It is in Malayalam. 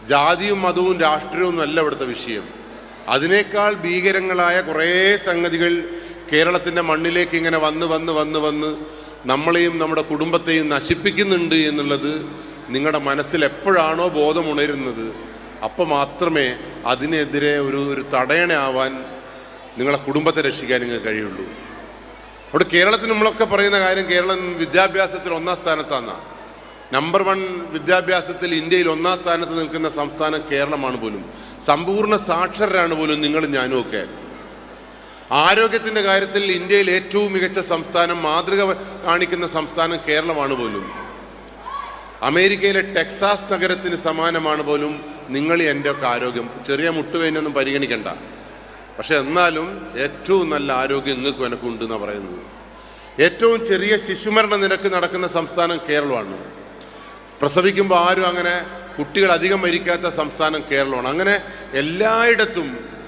ജാതിയും മതവും രാഷ്ട്രീയവും അല്ല ഇവിടുത്തെ വിഷയം. അതിനേക്കാൾ ഭീകരങ്ങളായ കുറേ സംഗതികൾ കേരളത്തിൻ്റെ മണ്ണിലേക്ക് ഇങ്ങനെ വന്ന് നമ്മളെയും നമ്മുടെ കുടുംബത്തെയും നശിപ്പിക്കുന്നുണ്ട് എന്നുള്ളത് നിങ്ങളുടെ മനസ്സിൽ എപ്പോഴാണോ ബോധമുണരുന്നത് അപ്പോൾ മാത്രമേ അതിനെതിരെ ഒരു തടയണയാവാൻ നിങ്ങളെ കുടുംബത്തെ രക്ഷിക്കാൻ നിങ്ങൾക്ക് കഴിയുള്ളൂ. അവിടെ കേരളത്തിൽ നമ്മളൊക്കെ പറയുന്ന കാര്യം കേരളം വിദ്യാഭ്യാസത്തിൽ 1-ാം സ്ഥാനത്താണ്. നമ്പർ 1 വിദ്യാഭ്യാസത്തിൽ ഇന്ത്യയിൽ 1-ാം സ്ഥാനത്ത് നിൽക്കുന്ന സംസ്ഥാനം കേരളമാണ് പോലും. സമ്പൂർണ്ണ സാക്ഷരരാണ് പോലും നിങ്ങളും ഞാനും ഒക്കെ. ആരോഗ്യത്തിൻ്റെ കാര്യത്തിൽ ഇന്ത്യയിൽ ഏറ്റവും മികച്ച സംസ്ഥാനം, മാതൃക കാണിക്കുന്ന സംസ്ഥാനം കേരളമാണ് പോലും. അമേരിക്കയിലെ ടെക്സാസ് നഗരത്തിന് സമാനമാണ് പോലും നിങ്ങൾ എൻ്റെ ഒക്കെ ആരോഗ്യം. ചെറിയ മുട്ടുവേനൊന്നും പരിഗണിക്കണ്ട. പക്ഷെ എന്നാലും ഏറ്റവും നല്ല ആരോഗ്യം നിങ്ങൾക്ക് എനക്കുണ്ട് എന്നാണ് പറയുന്നത്. ഏറ്റവും ചെറിയ ശിശുമരണ നിരക്ക് നടക്കുന്ന സംസ്ഥാനം കേരളമാണ്. പ്രസവിക്കുമ്പോൾ ആരും അങ്ങനെ കുട്ടികൾ അധികം മരിക്കാത്ത സംസ്ഥാനം കേരളമാണ്. അങ്ങനെ എല്ലായിടത്തും